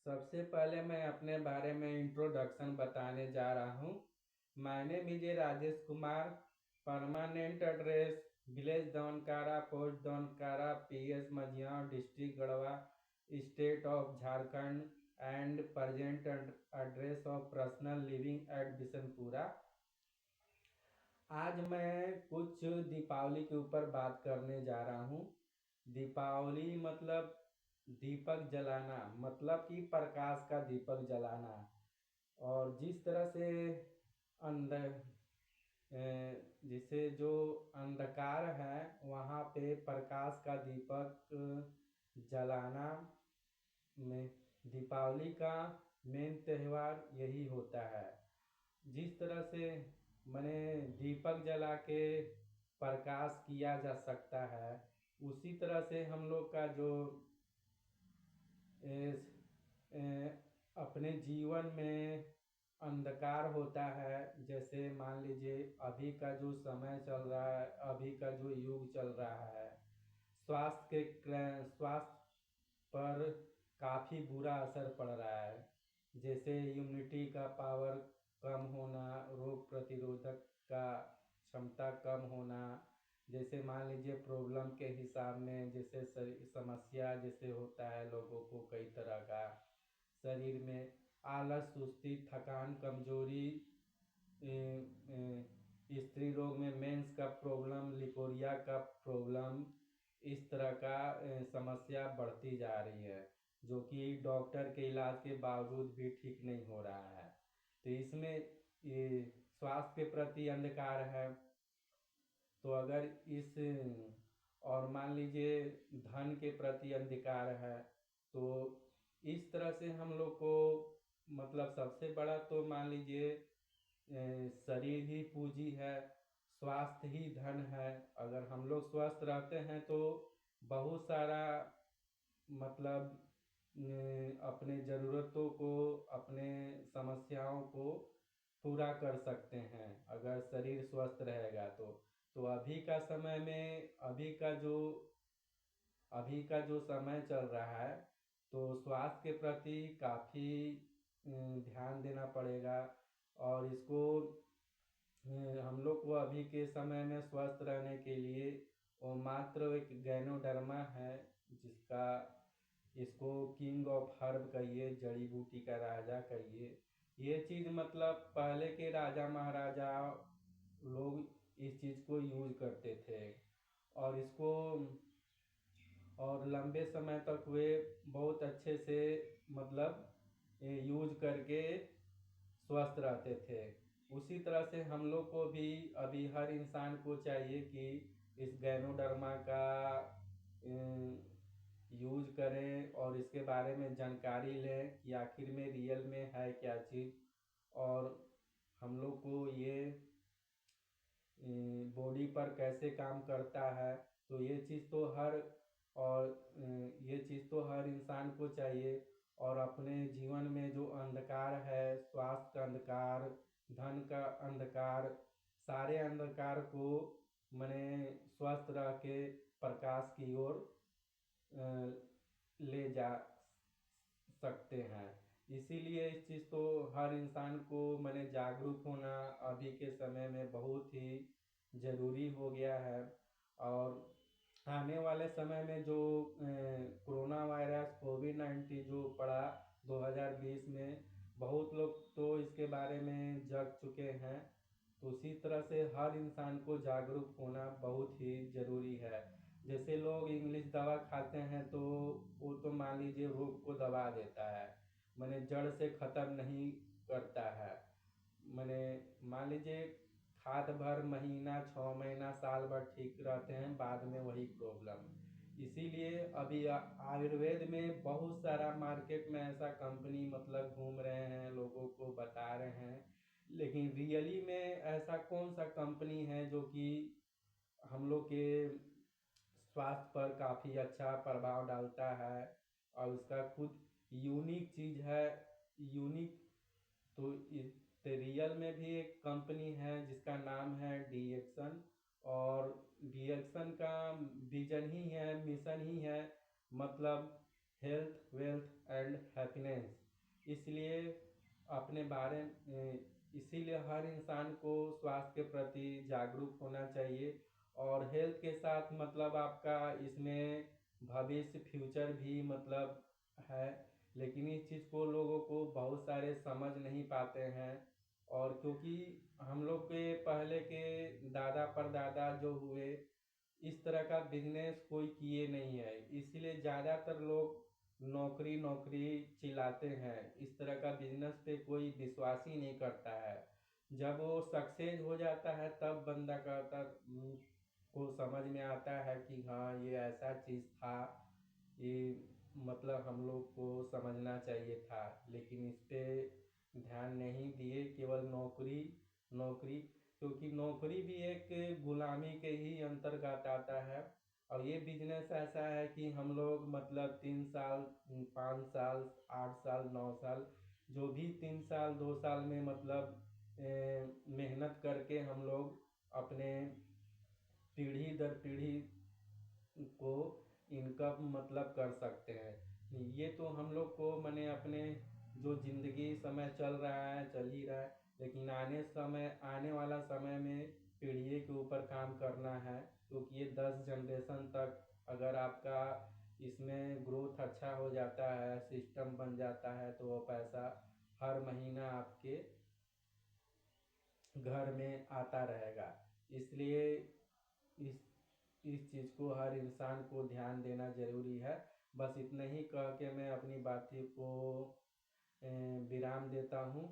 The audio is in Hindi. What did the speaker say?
सबसे पहले मैं अपने बारे में इंट्रोडक्शन बताने जा रहा हूँ। मैंने Vijay Rajesh Kumar, permanent address village Daunkara, post Daunkara, PS Majhiaan, district Garhwa, state of Jharkhand and present address of personal living at Bishanpura. आज मैं कुछ दीपावली के ऊपर बात करने जा रहा हूँ। दीपावली मतलब दीपक जलाना, मतलब कि प्रकाश का दीपक जलाना। और जिस तरह से अंदर जिसे जो अंधकार है वहाँ पे प्रकाश का दीपक जलाना में दीपावली का मेन त्यौहार यही होता है। जिस तरह से मैंने दीपक जला के प्रकाश किया जा सकता है, उसी तरह से हम लोग का जो अपने जीवन में अंधकार होता है, जैसे मान लीजिए अभी का जो समय चल रहा है, अभी का जो युग चल रहा है, स्वास्थ्य पर काफ़ी बुरा असर पड़ रहा है। जैसे इम्यूनिटी का पावर कम होना, रोग प्रतिरोधक का क्षमता कम होना, जैसे मान लीजिए प्रॉब्लम के हिसाब में, जैसे समस्या जैसे होता है लोगों को कई तरह का, शरीर में आलस, सुस्ती, थकान, कमजोरी, स्त्री रोग में मेंस का प्रॉब्लम, लिकोरिया का प्रॉब्लम, इस तरह का समस्या बढ़ती जा रही है, जो कि डॉक्टर के इलाज के बावजूद भी ठीक नहीं हो रहा है। तो इसमें ये स्वास्थ्य के प्रति अंधकार है। तो अगर इस और मान लीजिए धन के प्रति अंधकार है, तो इस तरह से हम लोग को मतलब सबसे बड़ा तो मान लीजिए शरीर ही पूंजी है, स्वास्थ्य ही धन है। अगर हम लोग स्वस्थ रहते हैं तो बहुत सारा मतलब अपने ज़रूरतों को, अपने समस्याओं को पूरा कर सकते हैं अगर शरीर स्वस्थ रहेगा तो अभी का समय में अभी का जो समय चल रहा है, तो स्वास्थ्य के प्रति काफ़ी ध्यान देना पड़ेगा। और इसको हम लोग को अभी के समय में स्वस्थ रहने के लिए वो मात्र एक गैनोडर्मा है, जिसका इसको किंग ऑफ हर्ब कहिए, जड़ी बूटी का राजा कहिए। ये चीज़ मतलब पहले के राजा महाराजा लोग इस चीज़ को यूज करते थे, और इसको और लंबे समय तक वे बहुत अच्छे से मतलब यूज करके स्वस्थ रहते थे। उसी तरह से हम लोग को भी अभी हर इंसान को चाहिए कि इस गैनोडर्मा का यूज करें और इसके बारे में जानकारी लें कि आखिर में रियल में है क्या चीज़। और हम लोग को ये बॉडी पर कैसे काम करता है, तो ये चीज़ तो हर इंसान को चाहिए। और अपने जीवन में जो अंधकार है, स्वास्थ्य का अंधकार, धन का अंधकार, सारे अंधकार को मैंने स्वस्थ रह के प्रकाश की ओर ले जा सकते हैं। इसीलिए इस चीज़ तो हर इंसान को मैंने जागरूक होना अभी के समय में बहुत ही ज़रूरी हो गया है। और आने वाले समय में जो कोरोना वायरस कोविड-19 जो पड़ा 2020 में, बहुत लोग तो इसके बारे में जग चुके हैं। तो उसी तरह से हर इंसान को जागरूक होना बहुत ही ज़रूरी है। जैसे लोग इंग्लिश दवा खाते हैं तो वो तो मान लीजिए रोग को दबा देता है, माने जड़ से ख़त्म नहीं करता है। माने मान लीजिए खाद भर महीना, 6 महीना, साल भर ठीक रहते हैं, बाद में वही प्रॉब्लम। इसीलिए अभी आयुर्वेद में बहुत सारा मार्केट में ऐसा कंपनी मतलब घूम रहे हैं, लोगों को बता रहे हैं, लेकिन रियली में ऐसा कौन सा कंपनी है जो कि हम लोग के स्वास्थ्य पर काफ़ी अच्छा प्रभाव डालता है और उसका खुद यूनिक चीज़ है। यूनिक तो रियल में भी एक कंपनी है जिसका नाम है डीएक्सन। और डीएक्सन का विजन ही है, मिशन ही है, मतलब हेल्थ वेल्थ एंड हैप्पीनेस। इसलिए अपने बारे इसीलिए हर इंसान को स्वास्थ्य के प्रति जागरूक होना चाहिए। और हेल्थ के साथ मतलब आपका इसमें भविष्य फ्यूचर भी मतलब है, लेकिन इस चीज़ को लोगों को बहुत सारे समझ नहीं पाते हैं। और क्योंकि हम लोग के पहले के दादा परदादा जो हुए, इस तरह का बिजनेस कोई किए नहीं है, इसलिए ज़्यादातर लोग नौकरी नौकरी चिल्लाते हैं। इस तरह का बिजनेस पे कोई विश्वास ही नहीं करता है। जब वो सक्सेस हो जाता है तब बंदा कहता को समझ में आता है कि हाँ ये ऐसा चीज़ था, ये मतलब हम लोग को समझना चाहिए था, लेकिन इस पे ध्यान नहीं दिए, केवल नौकरी नौकरी। क्योंकि नौकरी भी एक गुलामी के ही अंतर्गत आता है। और ये बिजनेस ऐसा है कि हम लोग मतलब 3 साल 5 साल 8 साल 9 साल, जो भी 3 साल 2 साल में मतलब मेहनत करके हम लोग अपने पीढ़ी दर पीढ़ी को इनकम मतलब कर सकते हैं। ये तो हम लोग को मैंने अपने जो ज़िंदगी समय चल रहा है चल ही रहा है, लेकिन आने वाला समय में पीढ़ी के ऊपर काम करना है। क्योंकि ये 10 जनरेशन तक अगर आपका इसमें ग्रोथ अच्छा हो जाता है, सिस्टम बन जाता है, तो वो पैसा हर महीना आपके घर में आता रहेगा। इसलिए इस इस चीज़ को हर इंसान को ध्यान देना ज़रूरी है। बस इतना ही कह के मैं अपनी बातों को विराम देता हूँ।